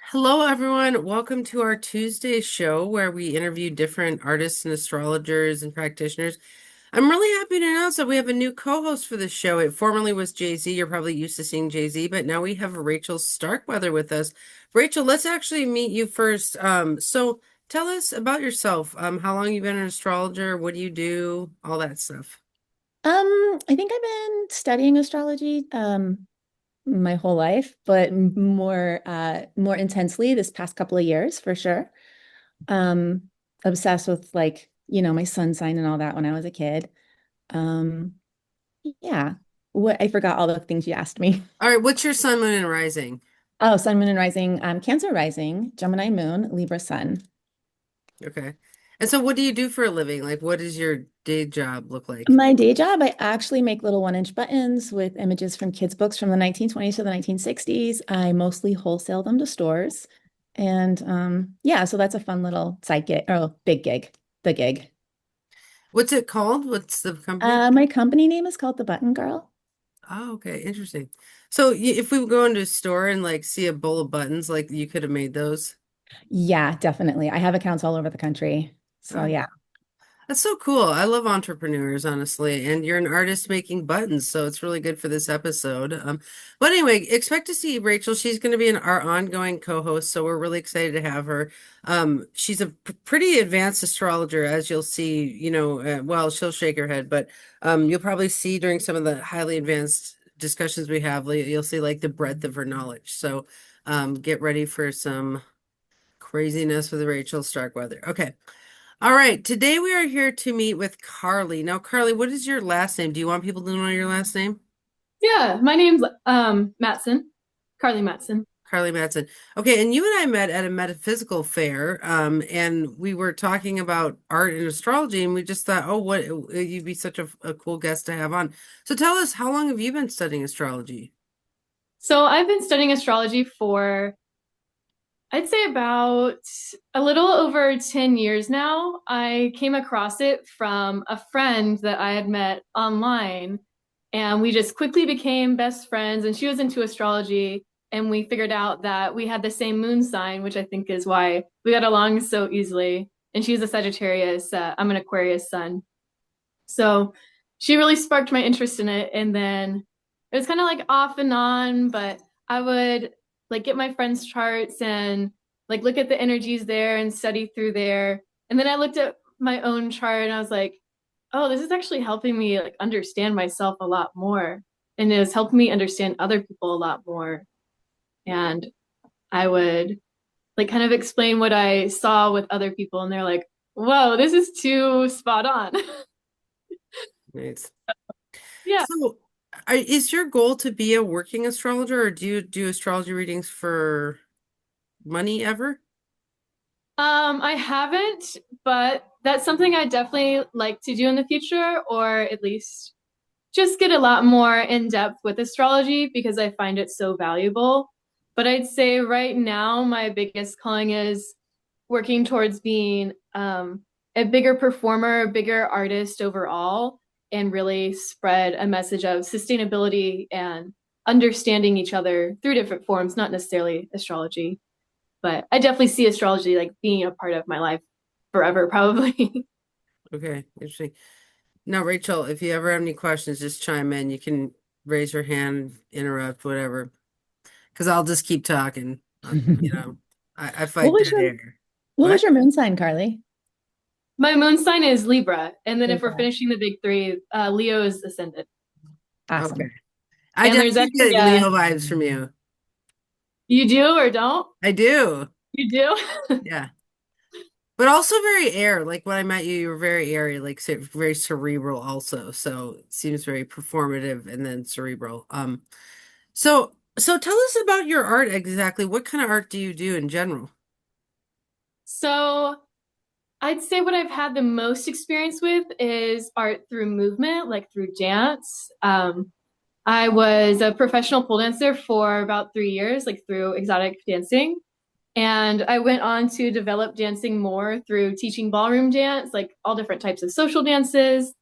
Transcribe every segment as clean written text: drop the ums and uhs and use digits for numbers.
Hello, everyone. Welcome to our Tuesday show where we interview different artists and astrologers and practitioners. I'm really happy to announce that we have a new co-host for the show. It formerly was Jay-Z. You're probably used to seeing Jay-Z, but now we have Rachel Starkweather with us. Rachel, let's actually meet you first. So tell us about yourself. How long you've been an astrologer? What do you do? All that stuff. I think I've been studying astrology my whole life, but more intensely this past couple of years for sure. Um, Obsessed with my sun sign and all that when I was a kid. Um, yeah. What I forgot all the things you asked me. All right, what's your sun, moon, and rising? Oh, sun, moon, and rising. Cancer rising, Gemini moon, Libra sun. Okay. And so what do you do for a living? Like, what does your day job look like? My day job, I actually make little 1-inch buttons with images from kids' books from the 1920s to the 1960s. I mostly wholesale them to stores. And yeah, so that's a fun little side gig, oh, big gig, the gig. What's it called? What's the company? My company name is called The Button Girl. Oh, okay, interesting. So if we would go into a store and like see a bowl of buttons, like you could have made those. Yeah, definitely. I have accounts all over the country. So Oh, yeah. that's so cool. I love entrepreneurs, honestly, and you're an artist making buttons, so it's really good for this episode. But anyway, expect to see Rachel. She's going to be our ongoing co-host, so we're really excited to have her. She's a pretty advanced astrologer, as you'll see. Well, she'll shake her head, but you'll probably see during some of the highly advanced discussions we have, you'll see like the breadth of her knowledge. So, get ready for some craziness with Rachel Starkweather. Okay. All right, today we are here to meet with Carly. Now, Carly, what is your last name? Do you want people to know your last name? Yeah, my name's Mattson, Carly Mattson. Carly Mattson. Okay, and you and I met at a metaphysical fair, and we were talking about art and astrology, and we just thought, oh, what you'd be such a cool guest to have on. So tell us, how long have you been studying astrology? So I've been studying astrology for I'd say about a little over 10 years now. I came across it from a friend that I had met online, and we just quickly became best friends. And she was into astrology, and we figured out that we had the same moon sign, which I think is why we got along so easily. And she's a Sagittarius, I'm an Aquarius sun. So she really sparked my interest in it. And then it was kind of like off and on, but I would like get my friends' charts and like look at the energies there and study through there. And then I looked at my own chart and I was like, oh, this is actually helping me like understand myself a lot more. And it was helping me understand other people a lot more. And I would like kind of explain what I saw with other people, and they're like, whoa, this is too spot on. Nice. Yeah. So, is your goal to be a working astrologer, or do you do astrology readings for money ever? I haven't, but that's something I definitely like to do in the future, or at least just get a lot more in depth with astrology because I find it so valuable. But I'd say right now, my biggest calling is working towards being a bigger performer, a bigger artist overall, and really spread a message of sustainability and understanding each other through different forms, not necessarily astrology. But I definitely see astrology like being a part of my life forever, probably. Okay, interesting. Now, Rachel, if you ever have any questions, just chime in. You can raise your hand, interrupt, whatever, because I'll just keep talking. You know, I What fight was dead your air. what was What? your moon sign, Carly? My moon sign is Libra, and then if we're Libra. finishing the big three, Leo is ascendant. Okay. Awesome. I And there's definitely actually get Leo vibes from you. you do or don't? I do. You do? Yeah. But also very air. Like when I met you, you were very airy, like very cerebral also. So it seems very performative and then cerebral. So tell us about your art exactly. What kind of art do you do in general? So I'd say what I've had the most experience with is art through movement, like through dance. I was a professional pole dancer for about 3 years, like through exotic dancing. And I went on to develop dancing more through teaching ballroom dance, like all different types of social dances.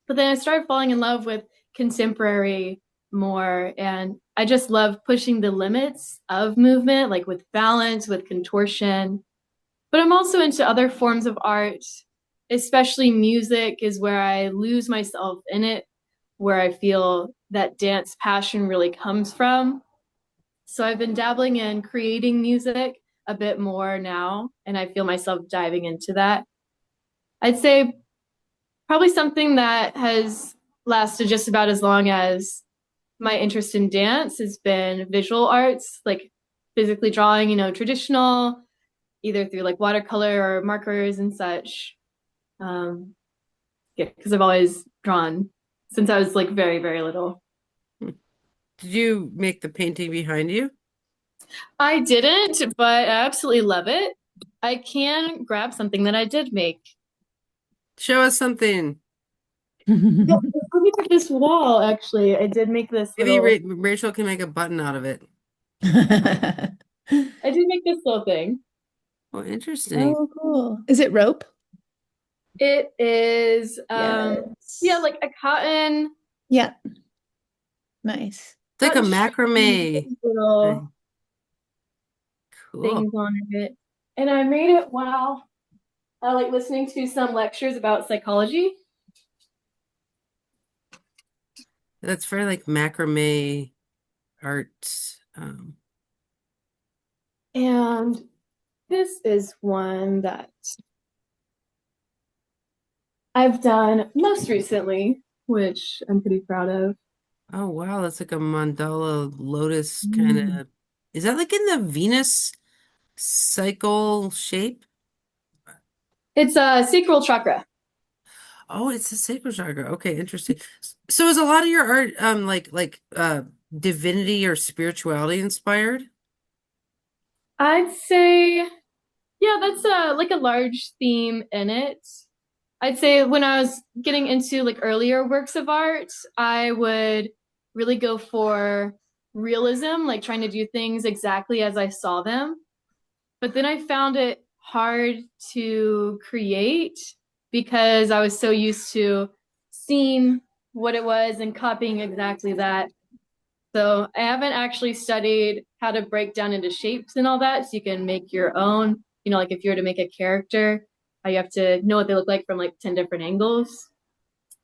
But then I started falling in love with contemporary. more. And I just love pushing the limits of movement, like with balance, with contortion. But I'm also into other forms of art, especially music is where I lose myself in it, where I feel that dance passion really comes from. So I've been dabbling in creating music a bit more now, and I feel myself diving into that. I'd say probably something that has lasted just about as long as my interest in dance has been visual arts, like physically drawing, traditional, either through like watercolor or markers and such. Um, yeah, because I've always drawn since I was like very, very little. Hmm. Did you make the painting behind you? I didn't, but I absolutely love it. I can grab something that I did make. Show us something. Yeah, look at this wall, actually. I did make this Maybe little, Rachel can make a button out of it. I did make this little thing. Oh, interesting. Oh, cool. Is it rope? It is, yeah, Yes. like a cotton, Yeah, nice. It's like a string, macrame little thing. Cool. things on it. And I made it while I like listening to some lectures about psychology. That's very like macrame art. And this is one that I've done most recently, which I'm pretty proud of. Oh wow, that's like a mandala lotus kind Mm. of. Is that like in the Venus cycle shape? It's a sacral chakra. Oh, it's a sacral chakra. Okay, interesting. So is a lot of your art like divinity or spirituality inspired? I'd say, yeah, that's like a large theme in it. I'd say when I was getting into like earlier works of art, I would really go for realism, like trying to do things exactly as I saw them. But then I found it hard to create because I was so used to seeing what it was and copying exactly that. So I haven't actually studied how to break down into shapes and all that so you can make your own. Like if you were to make a character, how you have to know what they look like from like 10 different angles.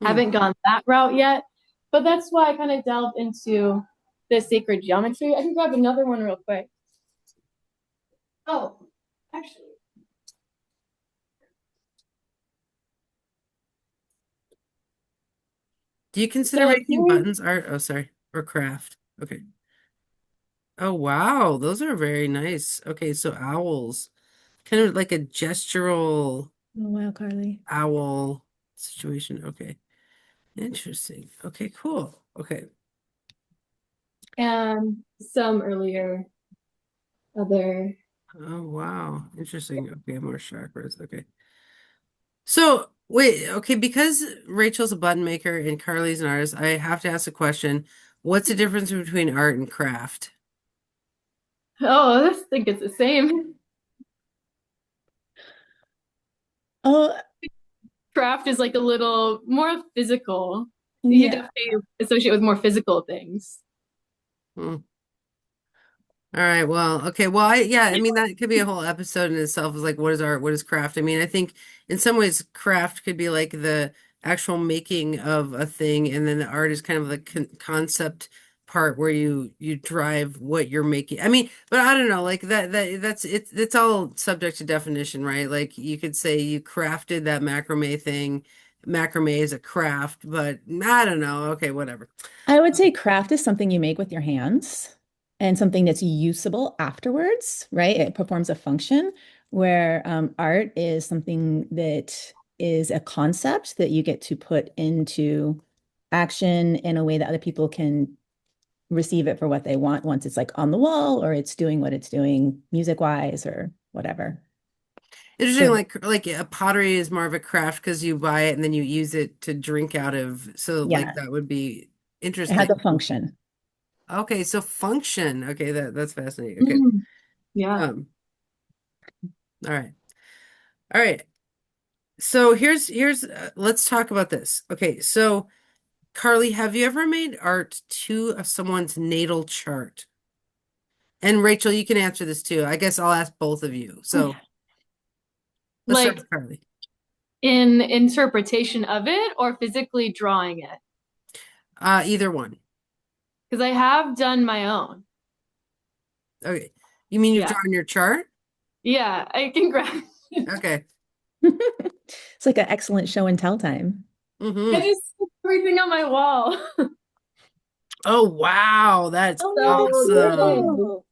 Hmm. Haven't gone that route yet, but that's why I kind of delved into the sacred geometry. I can grab another one real quick. Oh, actually. Do you consider So like making buttons art? Oh, sorry, or craft. Okay. Oh wow, those are very nice. Okay, so owls, kind of like a gestural Oh, wow, Carly. owl situation. Okay, interesting. Okay, cool. Okay. and some earlier other. Oh wow, interesting. Okay, more chakras. Okay. So wait, okay, because Rachel's a button maker and Carly's an artist, I have to ask a question. What's the difference between art and craft? Oh, I think it's the same. Oh, Craft is like a little more physical. You yeah. definitely associate with more physical things. Hmm. All right, well, okay, well, yeah, I mean that could be a whole episode in itself. Is like, what is art? What is craft? I mean, I think in some ways, craft could be like the actual making of a thing, and then the art is kind of the concept part where you drive what you're making. I mean, but I don't know, like that's it's all subject to definition, right? Like you could say you crafted that macrame thing. Macrame is a craft, but I don't know. Okay, whatever. I would say craft is something you make with your hands and something that's usable afterwards, right? It performs a function where art is something that is a concept that you get to put into action in a way that other people can receive it for what they want once it's like on the wall or it's doing what it's doing music wise or whatever. Interesting, So, like a pottery is more of a craft because you buy it and then you use it to drink out of. So like yeah, that would be it has a interesting. function. Okay, so function. Okay, that's fascinating. Okay. Mm, yeah. Um, all right. All right. So here's let's talk about this. Okay, so Carly, have you ever made art to someone's natal chart? And Rachel, you can answer this too. I guess I'll ask both of you. So let's start Like with Carly. in interpretation of it or physically drawing it? Either one. Because I have done my own. Okay. You mean you've Yeah. drawn your chart? Yeah, I can grab it. Okay. It's like an excellent show and tell time. I Mm-hmm. just put everything on my wall. Oh, wow. That's So awesome. good. Oh.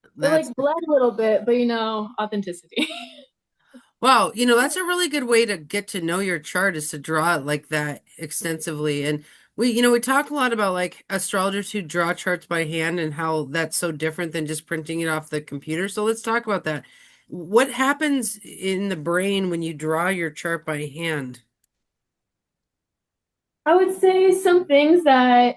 It That's like bled a little bit, but authenticity. wow. That's a really good way to get to know your chart is to draw it like that extensively. And we talk a lot about like astrologers who draw charts by hand and how that's so different than just printing it off the computer. So let's talk about that. What happens in the brain when you draw your chart by hand? I would say some things that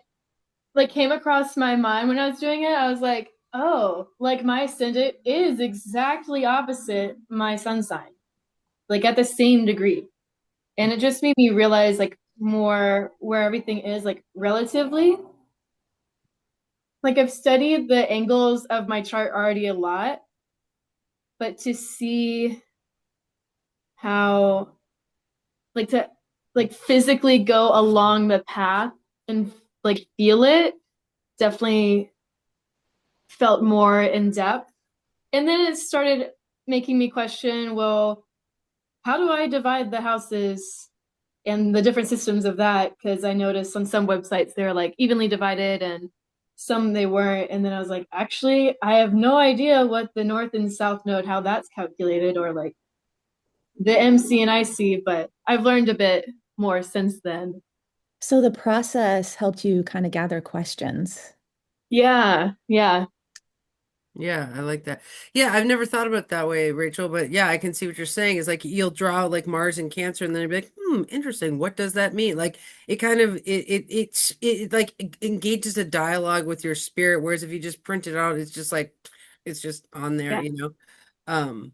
like came across my mind when I was doing it. I was like, oh, like my ascendant is exactly opposite my sun sign, like at the same degree. And it just made me realize like more where everything is like relatively. Like I've studied the angles of my chart already a lot, but to see how like to like physically go along the path and like feel it definitely felt more in depth. And then it started making me question, well, how do I divide the houses and the different systems of that? Because I noticed on some websites they're like evenly divided and some they weren't. And then I was like, actually, I have no idea what the north and south node, how that's calculated, or like the MC and IC, but I've learned a bit more since then. So the process helped you kind of gather questions. Yeah, yeah, Yeah, I like that. Yeah, I've never thought about it that way, Rachel, but yeah, I can see what you're saying. Is like you'll draw like Mars and Cancer, and then you'll be like, interesting. What does that mean? Like it kind of it like engages a dialogue with your spirit, whereas if you just print it out, it's just like it's just on there, yeah. you know. Um,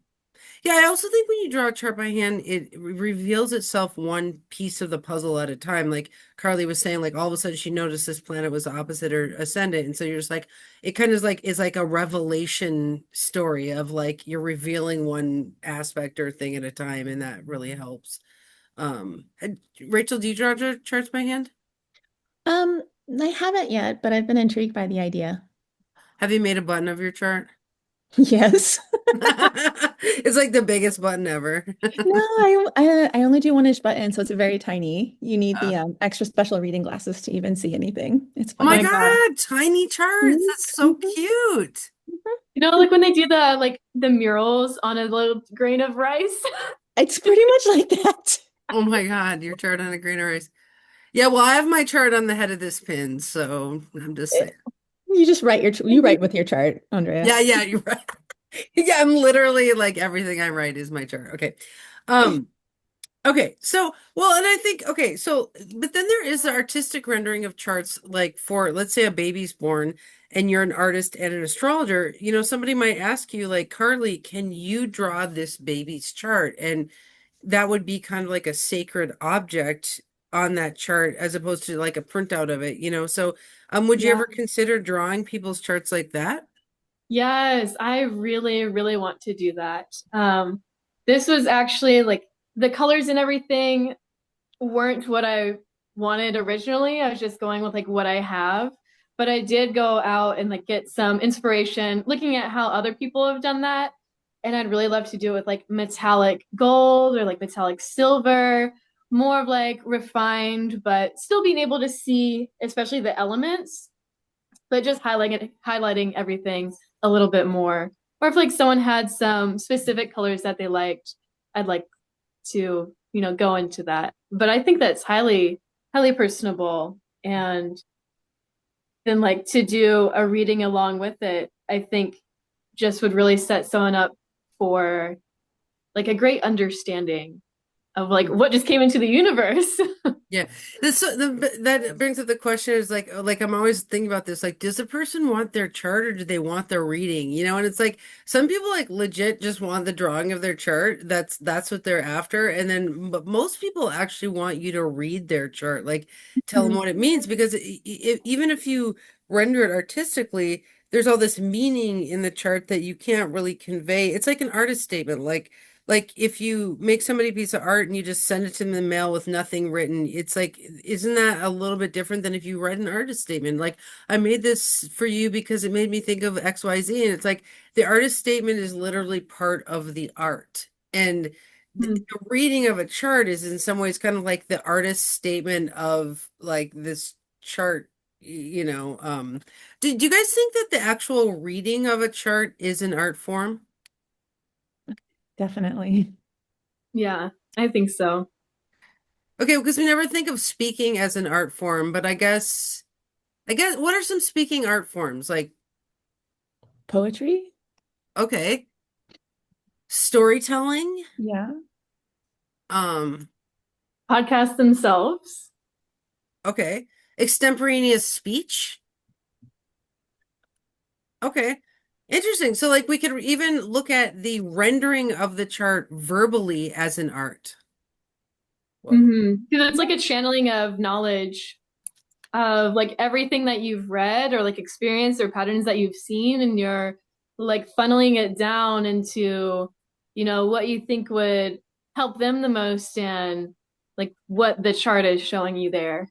yeah, I also think when you draw a chart by hand, it reveals itself one piece of the puzzle at a time. Like Carly was saying, like all of a sudden she noticed this planet was opposite or ascendant, and so you're just like, it kind of is like a revelation story of like you're revealing one aspect or thing at a time, and that really helps. Rachel, do you draw charts by hand? Um, I haven't yet, but I've been intrigued by the idea. Have you made a button of your chart? Yes. It's like the biggest button ever. No, I only do one inch button, so it's very tiny. You need the extra special reading glasses to even see anything. It's Oh my My funny. God. God, tiny charts. Mhm, That's so mhm, cute. mhm. Like when they do the like the murals on a little grain of rice. It's pretty much like that. Oh my God, your chart on a green erase. Yeah, well, I have my chart on the head of this pin, so I'm just saying. You just write you write with your chart, Andrea. Yeah, yeah, you're right. Yeah, I'm literally like everything I write is my chart. Okay. Um, okay, so well, and I think okay, so but then there is the artistic rendering of charts, like for let's say a baby's born and you're an artist and an astrologer, somebody might ask you, like, Carly, can you draw this baby's chart? And that would be kind of like a sacred object on that chart as opposed to like a printout of it. So would you Yeah. ever consider drawing people's charts like that? Yes, I really, really want to do that. This was actually like the colors and everything weren't what I wanted originally. I was just going with like what I have. But I did go out and like get some inspiration looking at how other people have done that. And I'd really love to do it with like metallic gold or like metallic silver, more of like refined, but still being able to see, especially the elements, but just highlighting everything a little bit more. Or if like someone had some specific colors that they liked, I'd like to, go into that. But I think that's highly, highly personable. And then like to do a reading along with it, I think just would really set someone up for like a great understanding. of like what just came into the universe. Yeah, that brings up the question is like I'm always thinking about this. Like, does the person want their chart or do they want their reading? You know, and it's like some people like legit just want the drawing of their chart. That's what they're after. And then, but most people actually want you to read their chart, like tell them Mhm. what it means, because even if you render it artistically, there's all this meaning in the chart that you can't really convey. It's like an artist statement, like if you make somebody a piece of art and you just send it to them in the mail with nothing written, it's like, isn't that a little bit different than if you write an artist statement? Like, I made this for you because it made me think of XYZ. And it's like the artist statement is literally part of the art. And Mhm. the reading of a chart is in some ways kind of like the artist statement of like this chart, you know. Do you guys think that the actual reading of a chart is an art form? Definitely. Yeah, I think so. Okay, because we never think of speaking as an art form, but I guess what are some speaking art forms? Like, Poetry? okay, storytelling, Yeah. um, Podcasts themselves. okay, extemporaneous speech. Okay. Interesting. So like we could even look at the rendering of the chart verbally as an art. Whoa. Because it's like a channeling of knowledge of like everything that you've read or like experienced or patterns that you've seen, and you're like funneling it down into, what you think would help them the most and like what the chart is showing you there.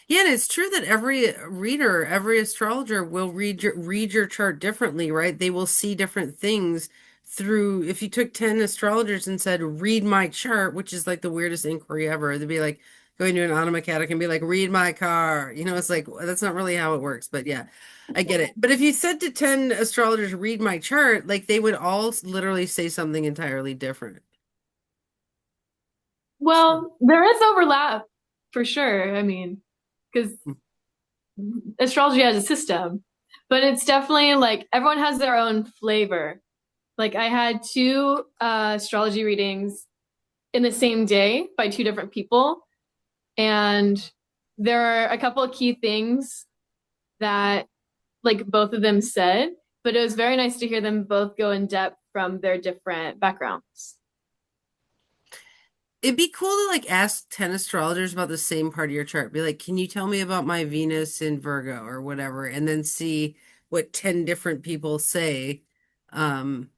Yeah, and it's true that every reader, every astrologer will read your chart differently, right? They will see different things through if you took 10 astrologers and said, read my chart, which is like the weirdest inquiry ever. They'd be like going to an auto mechanic and be like, read my car. You know, it's like that's not really how it works, but yeah, I get it. But if you said to 10 astrologers, read my chart, like they would all literally say something entirely different. So, Well, there is overlap for sure. I mean, because astrology has a system, but it's definitely like everyone has their own flavor. Like I had two astrology readings in the same day by two different people, and there are a couple of key things that like both of them said, but it was very nice to hear them both go in depth from their different backgrounds. it'd be cool to like ask 10 astrologers about the same part of your chart. Be like, can you tell me about my Venus in Virgo or whatever? And then see what 10 different people say. Um,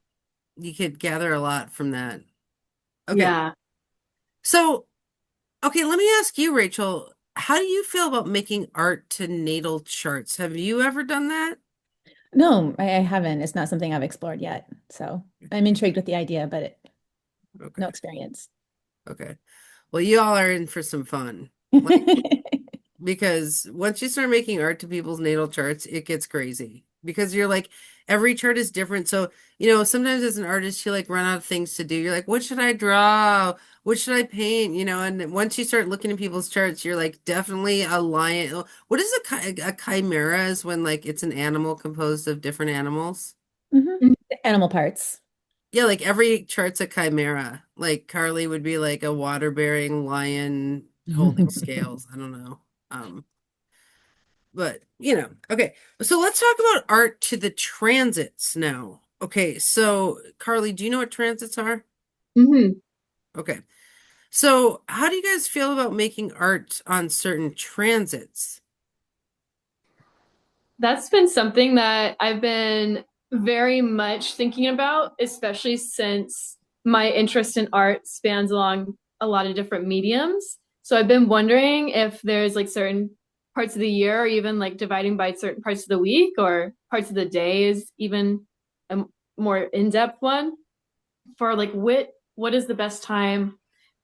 you could gather a lot from that. Okay. Yeah. So, okay, let me ask you, Rachel, how do you feel about making art to natal charts? Have you ever done that? No, I haven't. It's not something I've explored yet. So I'm intrigued with the idea, but no Okay. experience. Okay. Well, you all are in for some fun. Like, because once you start making art to people's natal charts, it gets crazy because you're like every chart is different. So, sometimes as an artist, you like run out of things to do. You're like, what should I draw? What should I paint? And once you start looking at people's charts, you're like, definitely a lion. What is a chimera is when like it's an animal composed of different animals? Mhm. Animal parts. Yeah, like every chart's a chimera. Like Carly would be like a water-bearing lion holding scales. I don't know. Um, But, okay. So let's talk about art to the transits now. Okay, so Carly, do you know what transits are? Hmm. Okay. So how do you guys feel about making art on certain transits? That's been something that I've been very much thinking about, especially since my interest in art spans along a lot of different mediums. So I've been wondering if there's like certain parts of the year, or even like dividing by certain parts of the week or parts of the day is even a more in-depth one for like what is the best time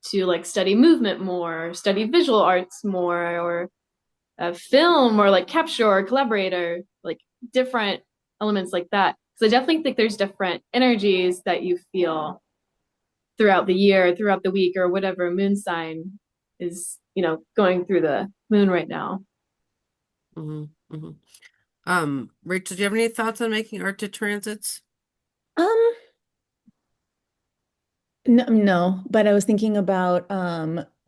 to like study movement more, study visual arts more, or film or like capture or collaborator, like different elements like that. So I definitely think there's different energies that you feel throughout the year, throughout the week, or whatever moon sign is, going through the moon right now. Hmm. Hmm. Rachel, do you have any thoughts on making art to transits? Um, No, no, but I was thinking about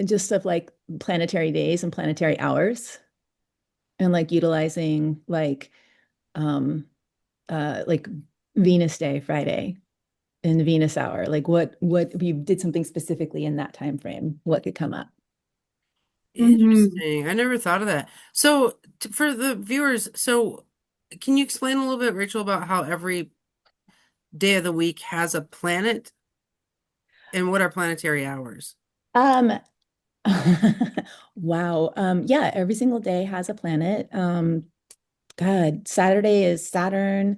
just of like planetary days and planetary hours and like utilizing um like Venus Day Friday and the Venus hour. Like what if you did something specifically in that time frame, what could come up? Hmm. Interesting. I never thought of that. So, for the viewers, so can you explain a little bit, Rachel, about how every day of the week has a planet and what are planetary hours? Um wow. Yeah, every single day has a planet. God, Saturday is Saturn.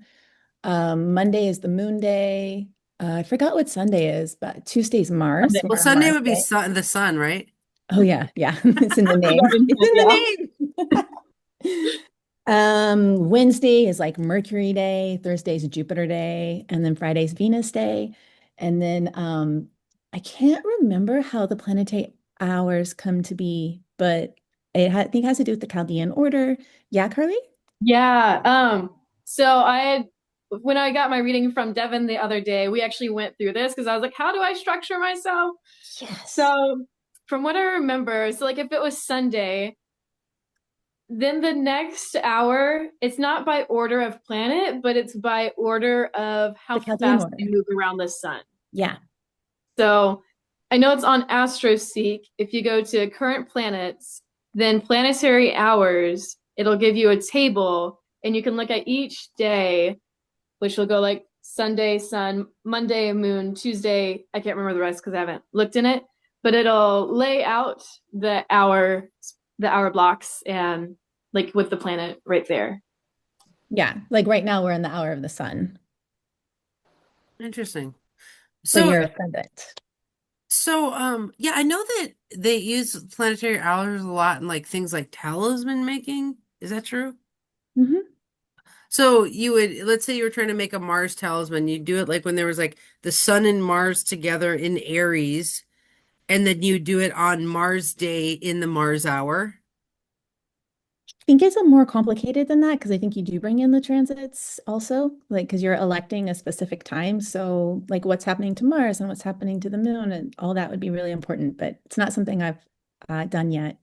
Monday is the moon day. I forgot what Sunday is, but Tuesday's Mars. Sunday. We're Well, on Sunday Mars would be Day. sun, the sun, right? Oh yeah, yeah. It's in the We name. got into It's it, yeah. in the name. Wednesday is like Mercury Day, Thursday's Jupiter Day, and then Friday's Venus Day. And then I can't remember how the planetary hours come to be, but I think it has to do with the Chaldean order. Yeah, Carly? Yeah. So when I got my reading from Devin the other day, we actually went through this because I was like, how do I structure myself? Yes. So from what I remember, so like if it was Sunday, then the next hour, it's not by order of planet, but it's by order of The how Chaldean fast they order. move around the sun. Yeah. So I know it's on AstroSeek. If you go to current planets, then planetary hours, it'll give you a table and you can look at each day, which will go like Sunday, sun, Monday, moon, Tuesday. I can't remember the rest because I haven't looked in it, but it'll lay out the hour blocks and like with the planet right there. Yeah. Like right now we're in the hour of the sun Interesting. for So, your ascendant. yeah, I know that they use planetary hours a lot in like things like talisman making. Is that true? Hmm. So you would, let's say you were trying to make a Mars talisman, you do it like when there was like the sun and Mars together in Aries, and then you do it on Mars Day in the Mars hour. I think it's a more complicated than that because I think you do bring in the transits also, like because you're electing a specific time. So, like what's happening to Mars and what's happening to the moon and all that would be really important, but it's not something I've done yet.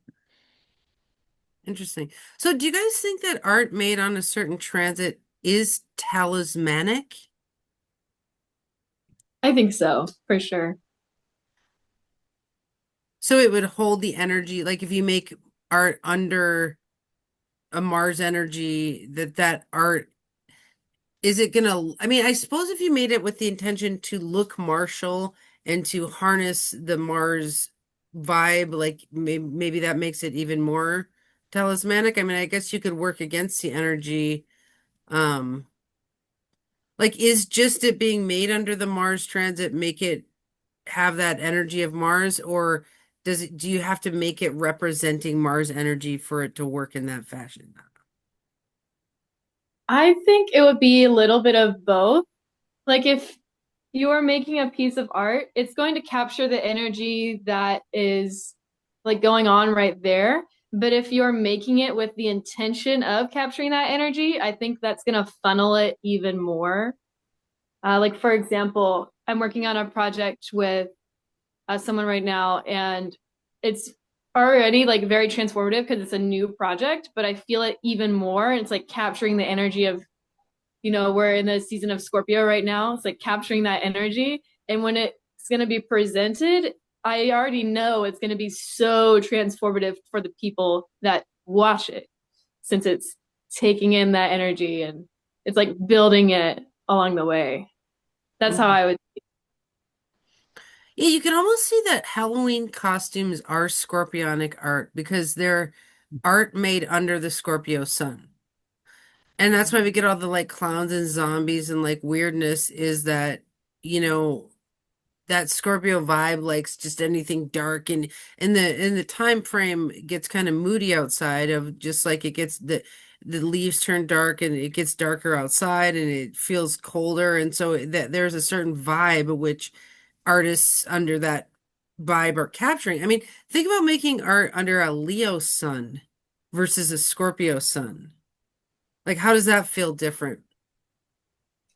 Interesting. So do you guys think that art made on a certain transit is talismanic? I think so, for sure. So it would hold the energy, like if you make art under a Mars energy, that art is it gonna, I mean, I suppose if you made it with the intention to look martial and to harness the Mars vibe, like maybe that makes it even more talismanic. I mean, I guess you could work against the energy. Um, like is just it being made under the Mars transit make it have that energy of Mars, or do you have to make it representing Mars energy for it to work in that fashion? I think it would be a little bit of both. Like if you are making a piece of art, it's going to capture the energy that is like going on right there. But if you're making it with the intention of capturing that energy, I think that's going to funnel it even more. Like, for example, I'm working on a project with someone right now, and it's already like very transformative because it's a new project, but I feel it even more. And it's like capturing the energy of we're in the season of Scorpio right now. It's like capturing that energy. And when it's going to be presented, I already know it's going to be so transformative for the people that watch it since it's taking in that energy and it's like building it along the way. That's how Mhm. I would. Yeah, you can almost see that Halloween costumes are scorpionic art because they're art made under the Scorpio sun. And that's why we get all the like clowns and zombies and like weirdness is that, you know, that Scorpio vibe likes just anything dark and in the time frame it gets kind of moody outside of just like it gets the leaves turn dark and it gets darker outside and it feels colder and so that there's a certain vibe which artists under that vibe are capturing. I mean, think about making art under a Leo sun versus a Scorpio sun. Like how does that feel different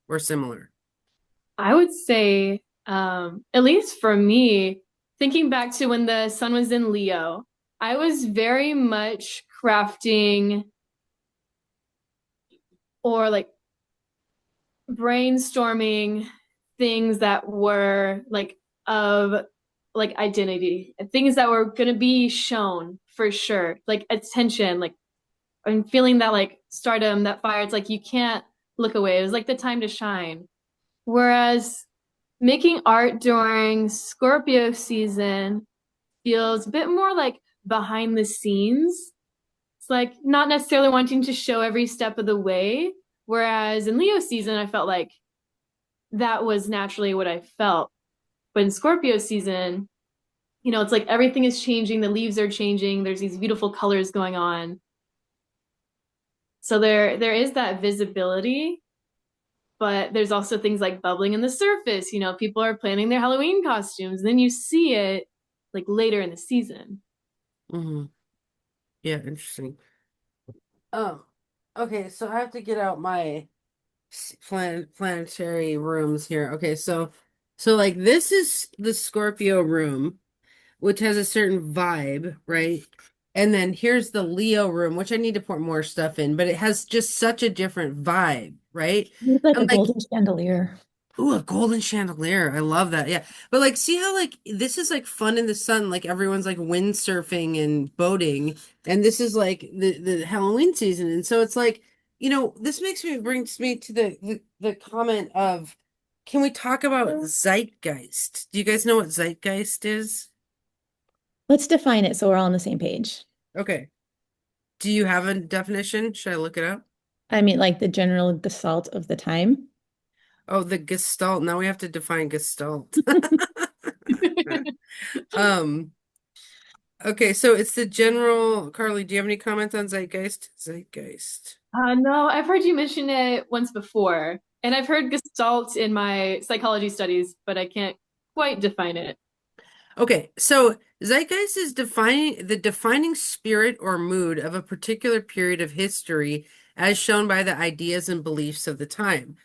or similar? I would say At least for me, thinking back to when the sun was in Leo, I was very much crafting or like brainstorming things that were like of like identity, things that were going to be shown for sure, like attention, like I'm feeling that like stardom, that fire. It's like you can't look away. It was like the time to shine. Whereas making art during Scorpio season feels a bit more like behind the scenes. It's like not necessarily wanting to show every step of the way. Whereas in Leo season, I felt like that was naturally what I felt. But in Scorpio season, it's like everything is changing, the leaves are changing, there's these beautiful colors going on. So there is that visibility, but there's also things like bubbling in the surface. People are planning their Halloween costumes, and then you see it like later in the season. Hmm. Yeah, interesting. Oh, okay. So I have to get out my planetary rooms here. Okay, so like this is the Scorpio room, which has a certain vibe, right? And then here's the Leo room, which I need to put more stuff in, but it has just such a different vibe, right? It's like a I'm like, golden chandelier. ooh, a golden chandelier. I love that. Yeah. But like, see how like this is like fun in the sun, like everyone's like windsurfing and boating, and this is like the Halloween season. And so it's like, this brings me to the comment of, can we talk about zeitgeist? Do you guys know what zeitgeist is? Let's define it so we're all on the same page. Okay. Do you have a definition? Should I look it up? I mean, like the general gestalt of the time. Oh, the gestalt. Now we have to define gestalt. Um, okay, so it's the general. Carly, do you have any comments on zeitgeist? Zeitgeist. No, I've heard you mention it once before, and I've heard Gestalt in my psychology studies, but I can't quite define it. Okay, so zeitgeist is defining spirit or mood of a particular period of history as shown by the ideas and beliefs of the time.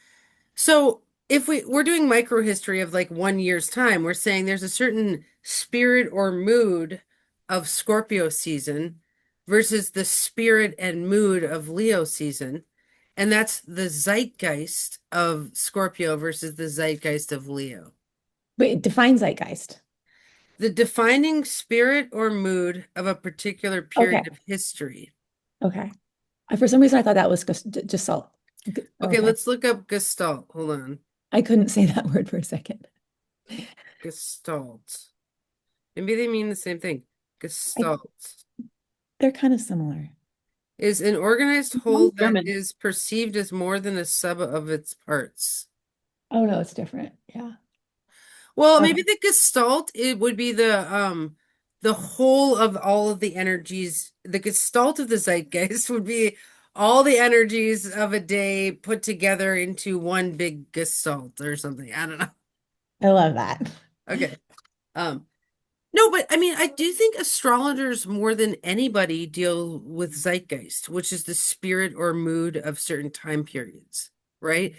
So if we're doing microhistory of like 1 year's time, we're saying there's a certain spirit or mood of Scorpio season versus the spirit and mood of Leo season. And that's the zeitgeist of Scorpio versus the zeitgeist of Leo. Wait, define zeitgeist. The defining spirit or mood of a particular Okay. period of history. Okay. For some reason, I thought that was just salt. Okay, Okay. let's look up Gestalt. Hold on. I couldn't say that word for a second. Gestalt. Maybe they mean the same thing. I, Gestalt they're kind of similar. is an organized whole Sounds that German. is perceived as more than a sum of its parts. Oh no, it's different. Yeah. Well, Okay. maybe the Gestalt, it would be the whole of all of the energies. The Gestalt of the zeitgeist would be all the energies of a day put together into one big Gestalt or something. I don't know. I love that. Okay. Um, No, but I mean, I do think astrologers more than anybody deal with zeitgeist, which is the spirit or mood of certain time periods, right?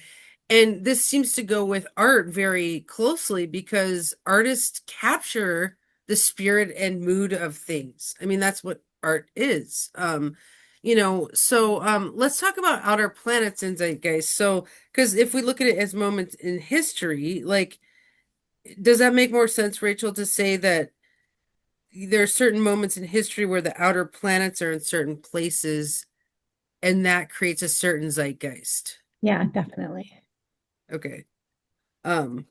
And this seems to go with art very closely because artists capture the spirit and mood of things. I mean, that's what art is. Let's talk about outer planets and zeitgeist. So, because if we look at it as moments in history, like, does that make more sense, Rachel, to say that there are certain moments in history where the outer planets are in certain places, and that creates a certain zeitgeist? Yeah, definitely. Okay. Um,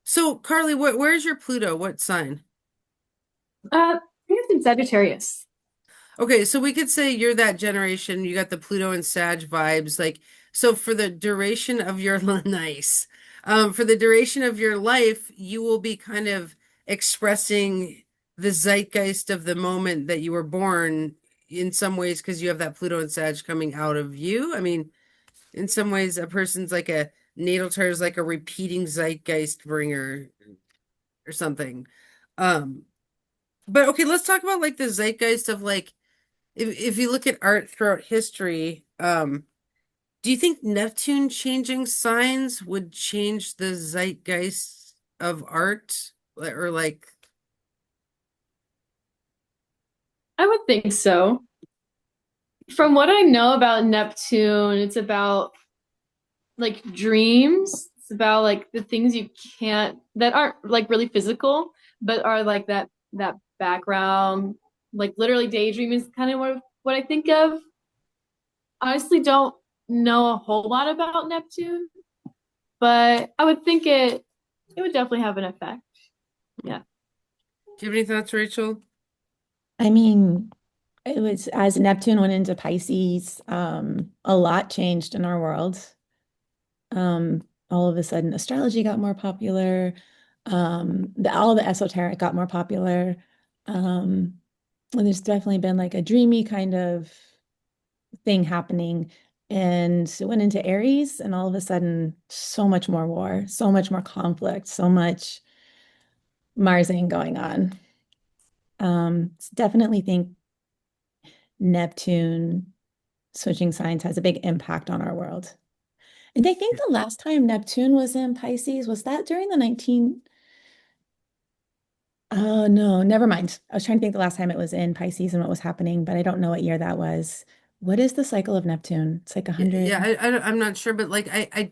so Carly, where's your Pluto? What sign? I think it's in Sagittarius. Okay, so we could say you're that generation, you got the Pluto and Sag vibes, like, so for the duration of your nice. For the duration of your life, you will be kind of expressing the zeitgeist of the moment that you were born in some ways because you have that Pluto and Sag coming out of you. I mean, in some ways, a person's like a natal chart is like a repeating zeitgeist bringer or something. Um, but okay, let's talk about like the zeitgeist of like if you look at art throughout history, Do you think Neptune changing signs would change the zeitgeist of art? Or like, I would think so. From what I know about Neptune, it's about like dreams. It's about like the things you can't that aren't like really physical, but are like that background. Like literally daydreaming is kind of what I think of. Honestly don't know a whole lot about Neptune, but I would think it would definitely have an effect. Yeah. do you have any thoughts, Rachel? I mean, it was as Neptune went into Pisces, a lot changed in our world. All of a sudden, astrology got more popular. All the esoteric got more popular. And there's definitely been like a dreamy kind of thing happening. And it went into Aries, and all of a sudden, so much more war, so much more conflict, so much Marsing going on. Definitely think Neptune switching signs has a big impact on our world. And I think the last time Neptune was in Pisces, was that during the 19 Oh no, never mind. I was trying to think the last time it was in Pisces and what was happening, but I don't know what year that was. What is the cycle of Neptune? It's like Yeah, 100. I'm not sure, but like I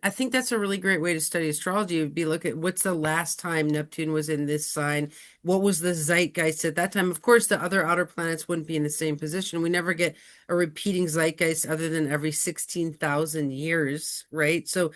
think that's a really great way to study astrology. Would be look at what's the last time Neptune was in this sign. What was the zeitgeist at that time? Of course, the other outer planets wouldn't be in the same position. We never get a repeating zeitgeist other than every 16,000 years, right? So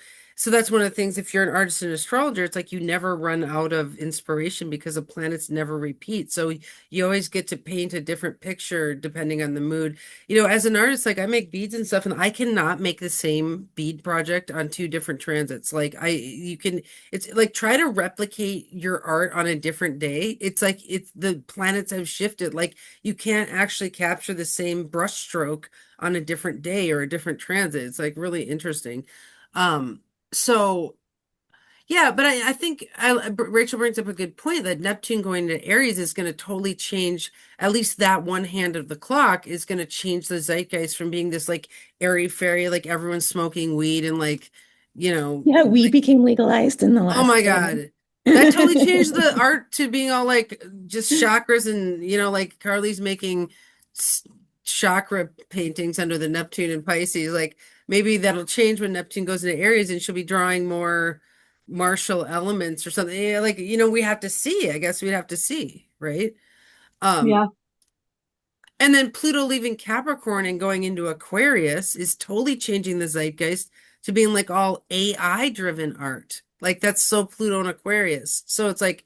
that's one of the things. If you're an artist and astrologer, it's like you never run out of inspiration because the planets never repeat. So you always get to paint a different picture depending on the mood. As an artist, like I make beads and stuff, and I cannot make the same bead project on two different transits. It's like try to replicate your art on a different day. It's like the planets have shifted. Like you can't actually capture the same brush stroke on a different day or a different transit. It's like really interesting. So yeah, but I think Rachel brings up a good point that Neptune going to Aries is going to totally change, at least that one hand of the clock is going to change the zeitgeist from being this like airy fairy, like everyone's smoking weed and like, you know, Yeah, we became legalized in the oh my last God. That totally changed the art to being all like just chakras and, like Carly's making s- chakra paintings under the Neptune and Pisces. Like maybe that'll change when Neptune goes into Aries and she'll be drawing more martial elements or something. Yeah, like, we have to see. I guess we'd have to see, right? Um, Yeah. and then Pluto leaving Capricorn and going into Aquarius is totally changing the zeitgeist to being like all AI driven art. Like that's so Pluto and Aquarius. So it's like,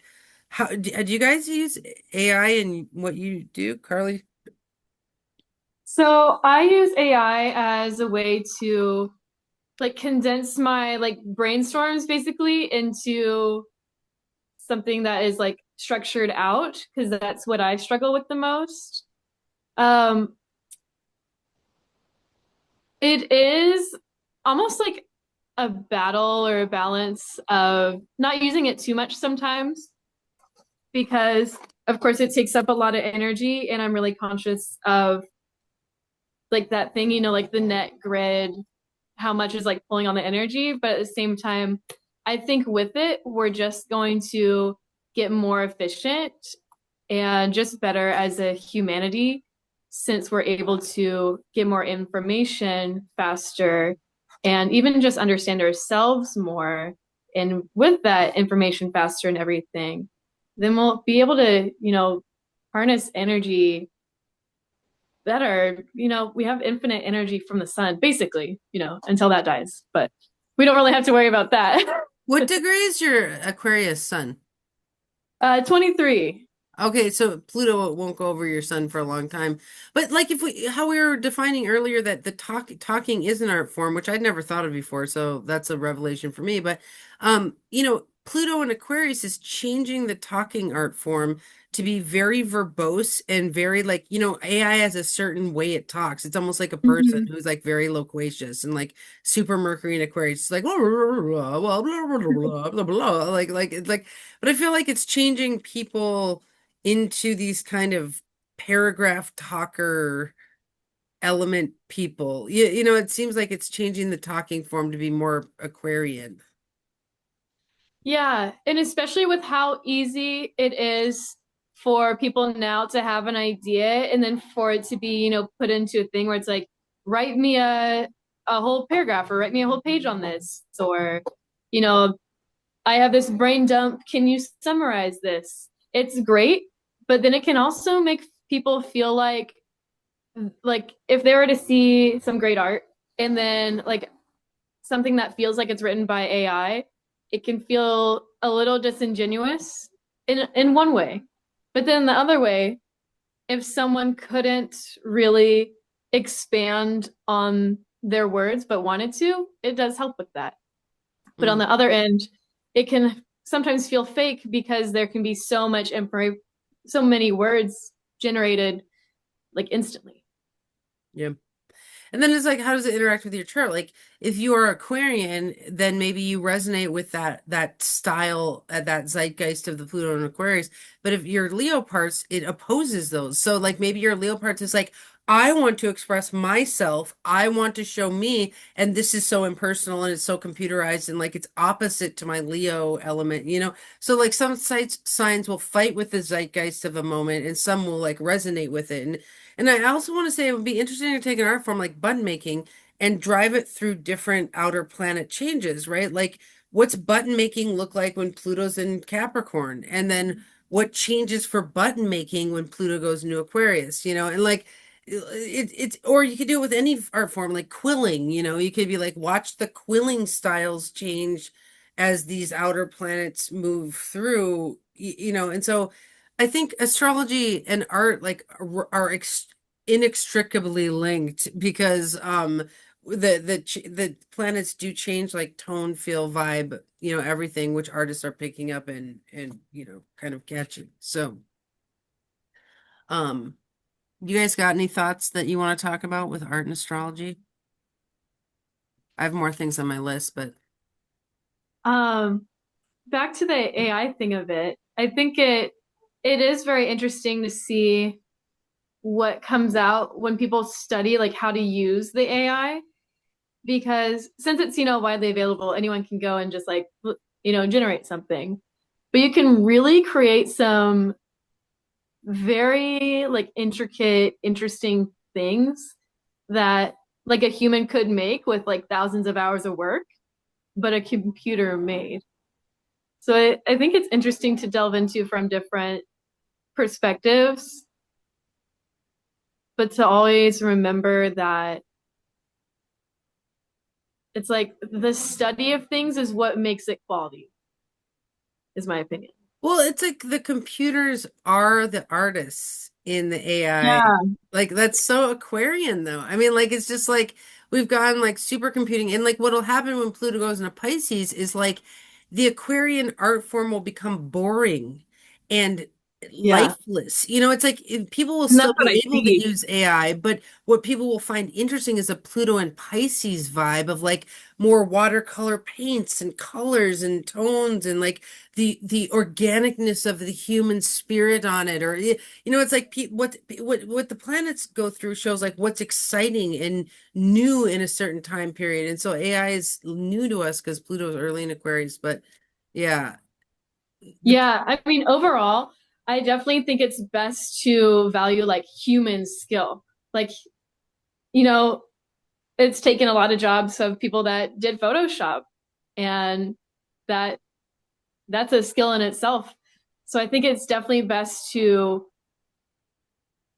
how do you guys use AI in what you do, Carly? So I use AI as a way to like condense my like brainstorms basically into something that is like structured out because that's what I struggle with the most. Um, it is almost like a battle or a balance of not using it too much sometimes because of course it takes up a lot of energy and I'm really conscious of like that thing, like the net grid, how much is like pulling on the energy, but at the same time, I think with it, we're just going to get more efficient and just better as a humanity since we're able to get more information faster and even just understand ourselves more. And with that information faster and everything, then we'll be able to, harness energy better. We have infinite energy from the sun, basically, until that dies. But we don't really have to worry about that. What degree is your Aquarius sun? 23. Okay, so Pluto won't go over your sun for a long time. But like how we were defining earlier that the talking is an art form, which I'd never thought of before, so that's a revelation for me. But Pluto in Aquarius is changing the talking art form to be very verbose and very like, AI has a certain way it talks. It's almost like a person Mhm. who's like very loquacious and like super Mercury in Aquarius. It's like blah, blah, blah, blah, blah, blah, blah, blah, like it's like, but I feel like it's changing people into these kind of paragraph talker element people. You know, it seems like it's changing the talking form to be more Aquarian. Yeah, and especially with how easy it is for people now to have an idea and then for it to be, put into a thing where it's like, write me a whole paragraph or write me a whole page on this. Or, you know, I have this brain dump. Can you summarize this? It's great, but then it can also make people feel like if they were to see some great art and then like something that feels like it's written by AI, it can feel a little disingenuous in one way. But then the other way, if someone couldn't really expand on their words but wanted to, it does help with that. But on Mm, the other end, it can sometimes feel fake because there can be so much info, so many words generated like instantly. yeah. And then it's like, how does it interact with your chart? Like, if you are Aquarian, then maybe you resonate with that style, that zeitgeist of the Pluto and Aquarius. But if you're Leo parts, it opposes those. So, like, maybe your Leo parts is like, I want to express myself. I want to show me, and this is so impersonal and it's so computerized and like it's opposite to my Leo element, you know? So, like, some sites signs will fight with the zeitgeist of a moment, and some will like resonate with it. And I also want to say it would be interesting to take an art form like button making and drive it through different outer planet changes, right? Like, what's button making look like when Pluto's in Capricorn? And then what changes for button making when Pluto goes into Aquarius, you know? And like, it's, or you could do it with any art form, like quilling, you know? You could be like, watch the quilling styles change as these outer planets move through, you know? And so, I think astrology and art like are inextricably linked because the planets do change like tone, feel, vibe, you know, everything which artists are picking up and you know kind of catching. So, um you guys got any thoughts that you want to talk about with art and astrology? I have more things on my list, but Um, Back to the AI thing of it, I think it is very interesting to see what comes out when people study like how to use the AI because since it's widely available, anyone can go and just like generate something. But you can really create some very like intricate, interesting things that like a human could make with like thousands of hours of work, but a computer made. So I think it's interesting to delve into from different perspectives, but to always remember that it's like the study of things is what makes it quality, is my opinion. well, it's like the computers are the artists in the AI. Yeah. Like that's so Aquarian though. I mean, like it's just like we've gone like supercomputing and like what'll happen when Pluto goes into Pisces is like the Aquarian art form will become boring and Yeah. lifeless. You know, it's like people will And still that's what I be able to see. use AI, but what people will find interesting is a Pluto and Pisces vibe of like more watercolor paints and colors and tones and like the organicness of the human spirit on it or you know it's like what the planets go through shows like what's exciting and new in a certain time period, and so AI is new to us because Pluto's early in Aquarius, but yeah the Yeah. I mean, overall, I definitely think it's best to value like human skill. Like, you know, it's taken a lot of jobs of people that did Photoshop and that that's a skill in itself. So I think it's definitely best to,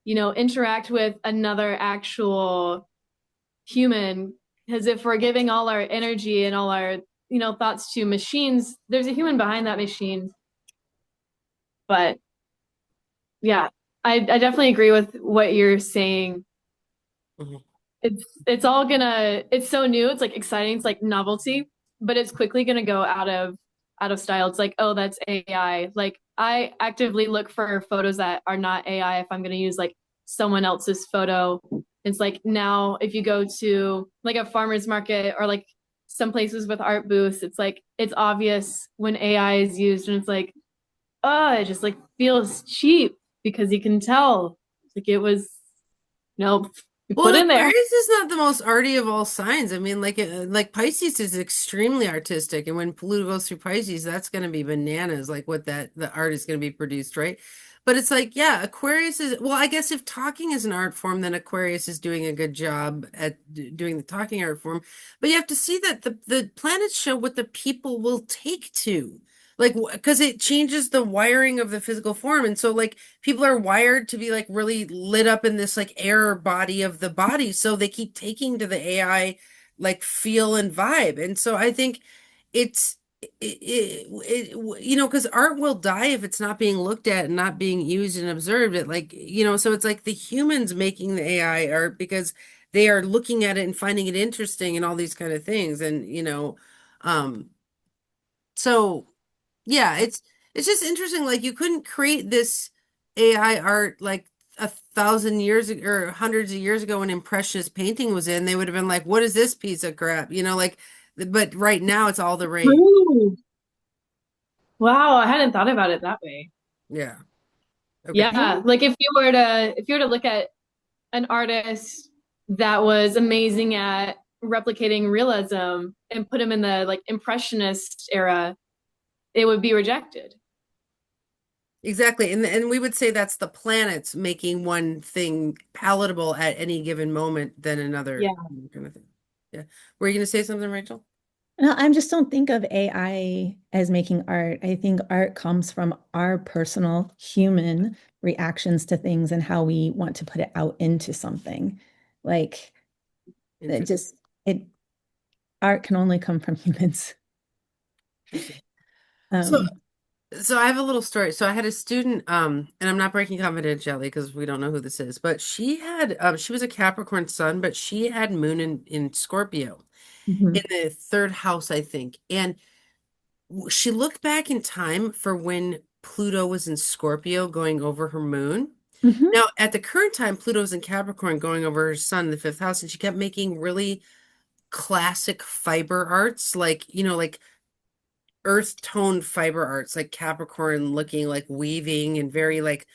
interact with another actual human because if we're giving all our energy and all our, thoughts to machines, there's a human behind that machine. But yeah, I definitely agree with what you're saying. Mhm. It's so new, it's like exciting, it's like novelty, but it's quickly gonna go out of style. It's like, oh, that's AI. Like I actively look for photos that are not AI if I'm gonna use like someone else's photo. It's like now if you go to like a farmer's market or like some places with art booths, it's like it's obvious when AI is used and it's like, oh, it just like feels cheap because you can tell like it was nope. you Well, put and in there. Aquarius is not the most arty of all signs. I mean, like Pisces is extremely artistic, and when Pluto goes through Pisces, that's going to be bananas. Like what the art is going to be produced, right? But it's like, yeah, Aquarius is. Well, I guess if talking is an art form, then Aquarius is doing a good job at doing the talking art form. But you have to see that the planets show what the people will take to. Like, because it changes the wiring of the physical form. And so, like, people are wired to be like really lit up in this like air body of the body, so they keep taking to the AI like feel and vibe. And so I think it's because art will die if it's not being looked at and not being used and observed. It like so it's like the humans making the AI art because they are looking at it and finding it interesting and all these kind of things. And um so yeah, it's just interesting. Like you couldn't create this AI art like 1,000 years ago or hundreds of years ago when Impressionist painting was in. They would have been like, "What is this piece of crap?" Like. But right now, it's all the rage. Ooh. Wow, I hadn't thought about it that way. Yeah. Okay. Yeah, like if you were to look at an artist that was amazing at replicating realism and put him in the like impressionist era, it would be rejected. Exactly. And we would say that's the planets making one thing palatable at any given moment than another Yeah. kind of thing. Yeah. Were you going to say something, Rachel? No, I just don't think of AI as making art. I think art comes from our personal human reactions to things and how we want to put it out into something. Like it Interesting. just it art can only come from humans. Interesting. So Um, So I have a little story. So I had a student, and I'm not breaking confidentiality because we don't know who this is, but she was a Capricorn sun, but she had moon in Scorpio in mhm, the third house, I think. And she looked back in time for when Pluto was in Scorpio going over her moon. mhm, Now, at the current time, Pluto's in Capricorn going over her sun in the fifth house, and she kept making really classic fiber arts, like earth toned fiber arts, like Capricorn looking like weaving and very like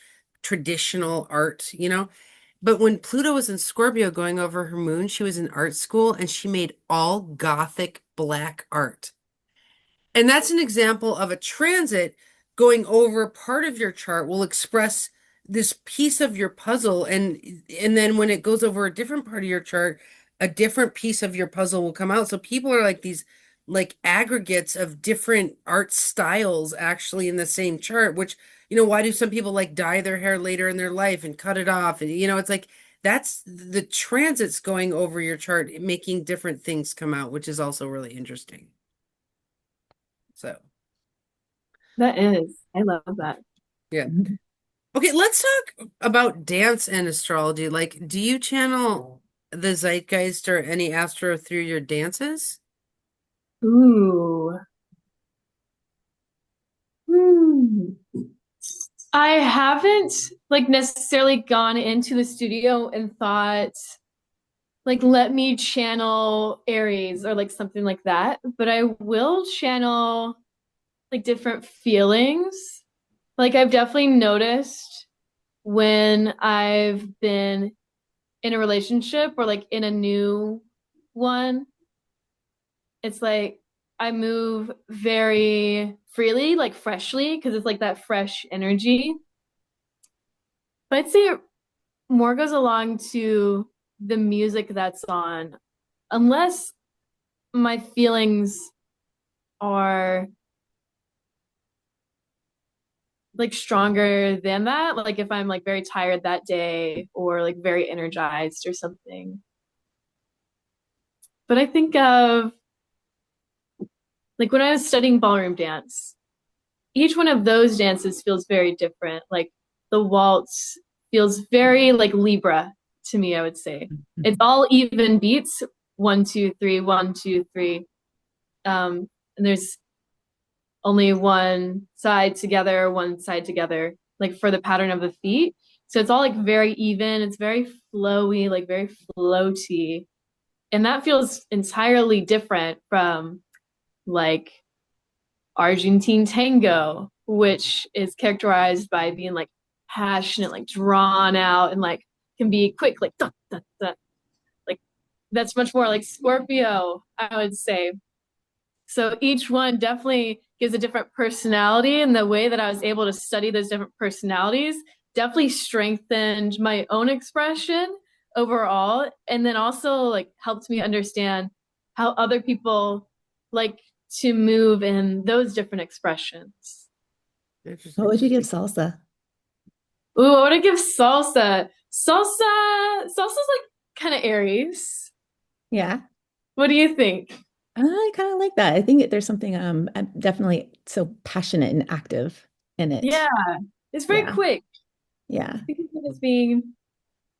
traditional art. But when Pluto was in Scorpio going over her moon, she was in art school and she made all Gothic black art. And that's an example of a transit going over part of your chart will express this piece of your puzzle, and then when it goes over a different part of your chart, a different piece of your puzzle will come out. So people are like these like aggregates of different art styles actually in the same chart, which why do some people like dye their hair later in their life and cut it off? And it's like that's the transits going over your chart, making different things come out, which is also really interesting. So That is. I love that. yeah. mhm. Okay, let's talk about dance and astrology. Like, do you channel the zeitgeist or any astro through your dances? Ooh. Hmm. I haven't like necessarily gone into the studio and thought like let me channel Aries or like something like that, but I will channel like different feelings. Like I've definitely noticed when I've been in a relationship or like in a new one, it's like I move very freely, like freshly, because it's like that fresh energy. But I'd say it more goes along to the music that's on, unless my feelings are like stronger than that. Like if I'm like very tired that day or like very energized or something. But I think of like when I was studying ballroom dance, each one of those dances feels very different. Like the waltz feels very like Libra to me, I would say. It's all even beats, 1, 2, 3, 1, 2, 3. And there's only one side together, like for the pattern of the feet. So it's all like very even. It's very flowy, like very floaty. And that feels entirely different from like Argentine tango, which is characterized by being like passionate, like drawn out and like can be quick, like duh, duh, duh. Like that's much more like Scorpio, I would say. So each one definitely gives a different personality, and the way that I was able to study those different personalities definitely strengthened my own expression overall, and then also like helped me understand how other people like to move in those different expressions. What Interesting. would you give salsa? Ooh, I would give salsa. Salsa's like kind of Aries. Yeah. What do you think? I kind of like that. I think there's something I'm definitely so passionate and active in it. Yeah, it's very Yeah. quick. Yeah. Think of it as being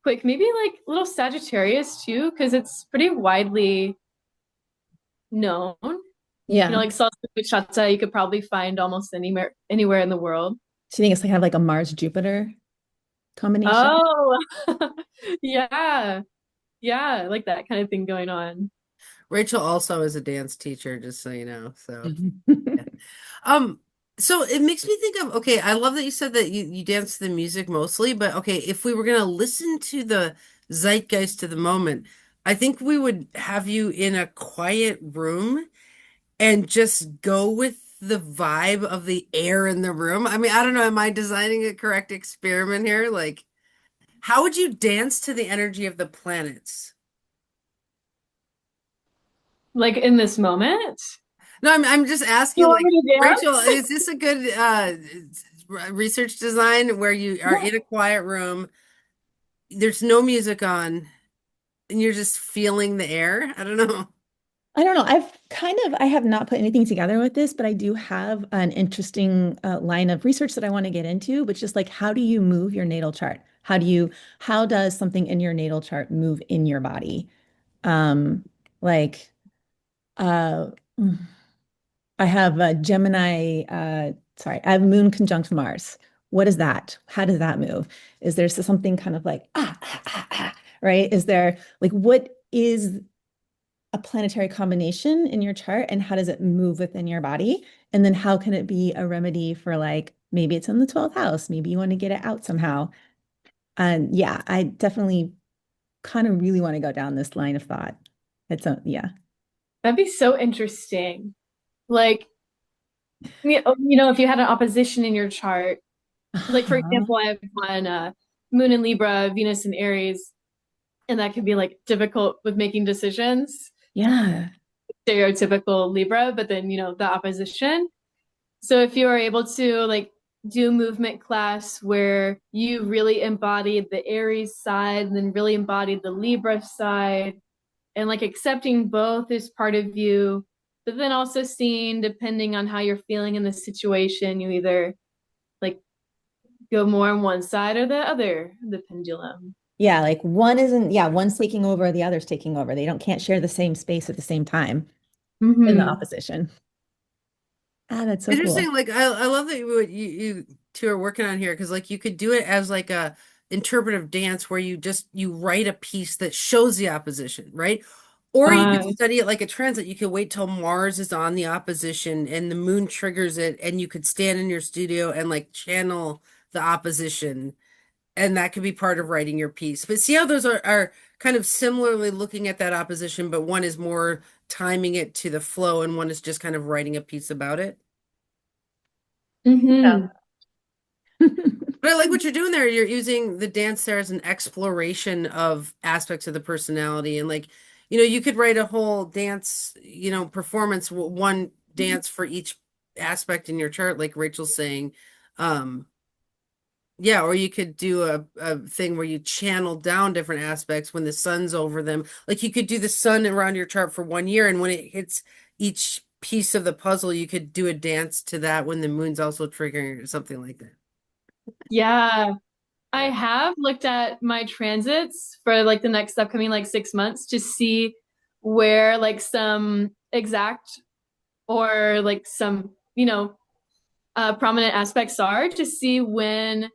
quick. Maybe like little Sagittarius too, because it's pretty widely known. Yeah. Like salsa bachata, you could probably find almost anywhere in the world. So you think it's like kind of like a Mars Jupiter combination? Oh, yeah, yeah, I like that kind of thing going on. Rachel also is a dance teacher, just so you know. So yeah. Um, so it makes me think of, okay, I love that you said that you dance to the music mostly, but okay, if we were gonna listen to the zeitgeist of the moment, I think we would have you in a quiet room and just go with the vibe of the air in the room. I mean, I don't know, am I designing a correct experiment here? Like, how would you dance to the energy of the planets? Like in this moment, No, I'm just you asking, want like, me to Rachel, dance? is this a good research design where you are in a quiet room, there's no music on, and you're just feeling the air? I don't know. I don't know. I have not put anything together with this, but I do have an interesting line of research that I want to get into, which is like, how do you move your natal chart? How does something in your natal chart move in your body? Um, like, uh, I have a Gemini, I have Moon conjunct Mars. What is that? How does that move? Is there something kind of like, right? Is there like, what is a planetary combination in your chart and how does it move within your body? And then how can it be a remedy for like maybe it's in the 12th house, maybe you want to get it out somehow. And yeah, I definitely kind of really want to go down this line of thought. Yeah. That'd be so interesting. Like, if you had an opposition in your chart, like for Uh-huh. example, I have one Moon in Libra, Venus in Aries, and that can be like difficult with making decisions, Yeah. stereotypical Libra, but then the opposition. So if you are able to like do a movement class where you really embodied the Aries side and then really embodied the Libra side and like accepting both as part of you, but then also seeing depending on how you're feeling in the situation, you either like go more on one side or the other, the pendulum. Yeah, like one's taking over, the other's taking over. They don't can't share the same space at the same time in the Hmm. opposition. Ah, that's so Interesting. cool. Like, I love that you two are working on here because like you could do it as like a interpretive dance where you write a piece that shows the opposition, right? Or you could Uh, study it like a transit. You could wait till Mars is on the opposition and the moon triggers it, and you could stand in your studio and like channel the opposition, and that could be part of writing your piece. But see how those are kind of similarly looking at that opposition, but one is more timing it to the flow, and one is just kind of writing a piece about it. Yeah. hmm. But I like what you're doing there. You're using the dance there as an exploration of aspects of the personality. And like, you could write a whole dance, performance, one dance for each aspect in your chart, like Rachel's saying. Um, yeah, or you could do a thing where you channel down different aspects when the sun's over them. Like you could do the sun around your chart for 1 year, and when it hits each piece of the puzzle, you could do a dance to that when the moon's also triggering or something like that. Yeah, I Yeah. have looked at my transits for like the next upcoming like 6 months to see where like some exact or like some, prominent aspects are to see when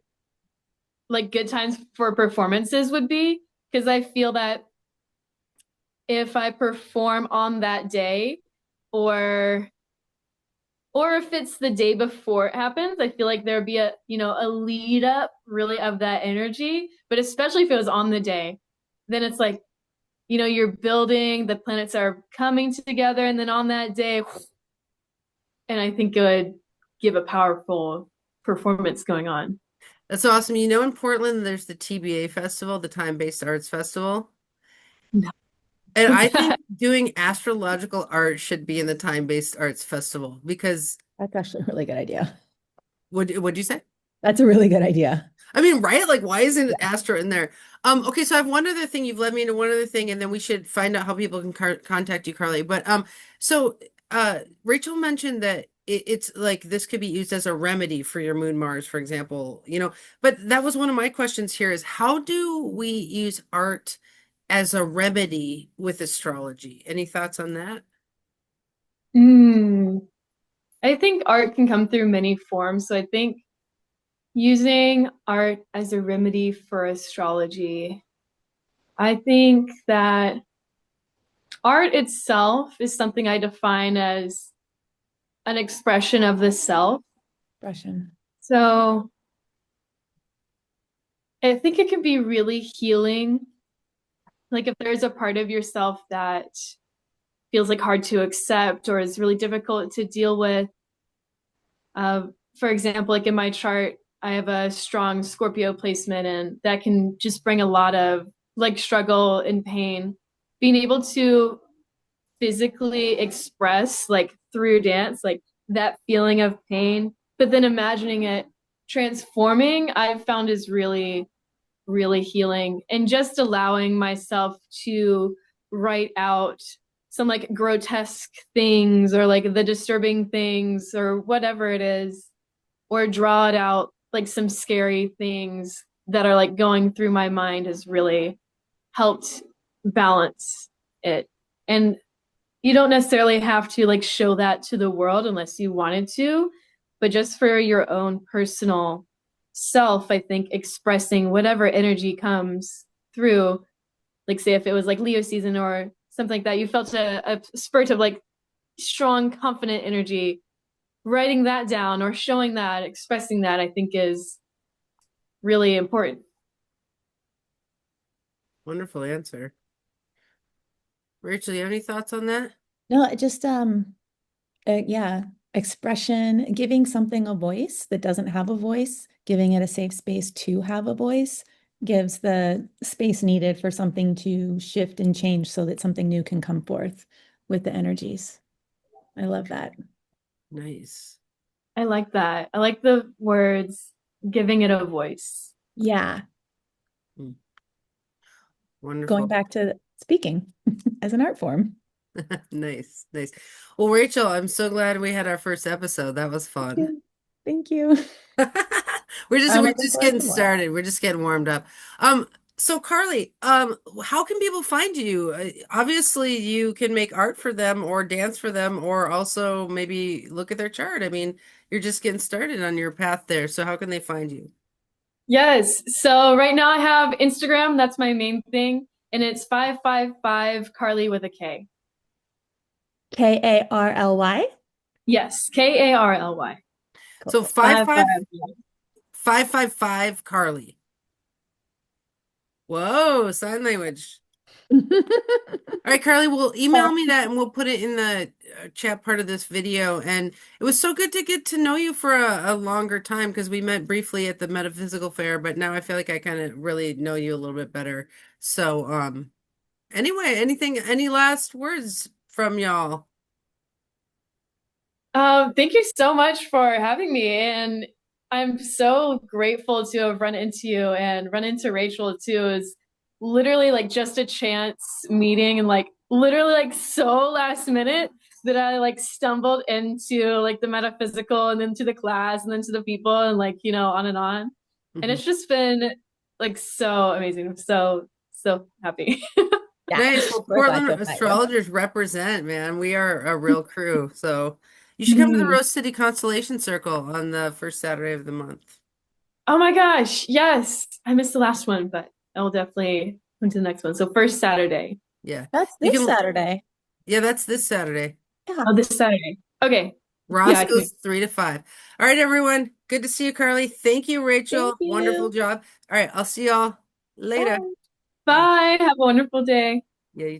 like good times for performances would be. Because I feel that if I perform on that day or or if it's the day before it happens, I feel like there'd be a lead up really of that energy. But especially if it was on the day, then it's like, you're building, the planets are coming together, and then on that day, and I think it would give a powerful performance going on. That's awesome. You know, in Portland, there's the TBA festival, the Time-Based Arts Festival. No. And What's I think that? doing astrological art should be in the Time-Based Arts Festival because That's actually a really good idea. what'd you say? That's a really good idea. I mean, right? Like, why isn't Yeah. Astro in there? Okay, so I have one other thing. You've led me into one other thing, and then we should find out how people can contact you, Carly. But so Rachel mentioned that it's like this could be used as a remedy for your moon Mars, for example, But that was one of my questions here is how do we use art as a remedy with astrology? Any thoughts on that? Mm, I think art can come through many forms. So I think using art as a remedy for astrology, I think that art itself is something I define as an expression of the self. Expression. So I think it can be really healing. Like if there's a part of yourself that feels like hard to accept or is really difficult to deal with. For example, like in my chart, I have a strong Scorpio placement, and that can just bring a lot of like struggle and pain. Being able to physically express like through dance, like that feeling of pain, but then imagining it transforming, I've found is really, really healing. And just allowing myself to write out some like grotesque things or like the disturbing things or whatever it is, or draw it out like some scary things that are like going through my mind has really helped balance it. And you don't necessarily have to like show that to the world unless you wanted to, but just for your own personal self, I think expressing whatever energy comes through, like say if it was like Leo season or something like that, you felt a spurt of like strong, confident energy, writing that down or showing that, expressing that, I think is really important. Wonderful answer. Rachel, you have any thoughts on that? No, it just yeah, expression, giving something a voice that doesn't have a voice, giving it a safe space to have a voice gives the space needed for something to shift and change so that something new can come forth with the energies. I love that. Nice. I like that. I like the words giving it a voice. Yeah, Hmm. going Wonderful. back to speaking as an art form. Nice, nice. Well, Rachel, I'm so glad we had our first episode. That was Thank fun. you. Thank you. We're just I'm we're looking just forward getting to more. started. We're just getting warmed up. So Carly, how can people find you? Obviously, you can make art for them or dance for them or also maybe look at their chart. I mean, you're just getting started on your path there. So how can they find you? Yes. So right now I have Instagram. That's my main thing. And it's 555 Carly with a K. Karly. Yes. Karly. Cool. So five Five, five five. 555 Carly. Whoa, sign language. All right, Carly, well, email me that and we'll put it in the chat part of this video. And it was so good to get to know you for a longer time because we met briefly at the metaphysical fair, but now I feel like I kind of really know you a little bit better. So, anyway, any last words from y'all? Thank you so much for having me. And I'm so grateful to have run into you and run into Rachel too. Is literally like just a chance meeting and like literally like so last minute that I like stumbled into like the metaphysical and then to the class and then to the people and like, on and on. And Mhm. it's just been like so amazing. So, so happy. Yeah, Nice. Well, we're glad Portland to have met you. astrologers represent, man. We are a real crew. So you should come to the Mhm. Rose City Constellation Circle on the first Saturday of the month. Oh my gosh, yes. I missed the last one, but I will definitely come to the next one. So first Saturday. Yeah. That's You this can, Saturday. yeah, that's this Saturday. Yeah. Oh, this Saturday. Okay. Yeah, I can. Roscoe's 3 to 5. All right, everyone. Good to see you, Carly. Thank you, Thank Rachel. Wonderful you. job. All right, I'll see y'all later. Bye. Bye. Bye. Have a wonderful day.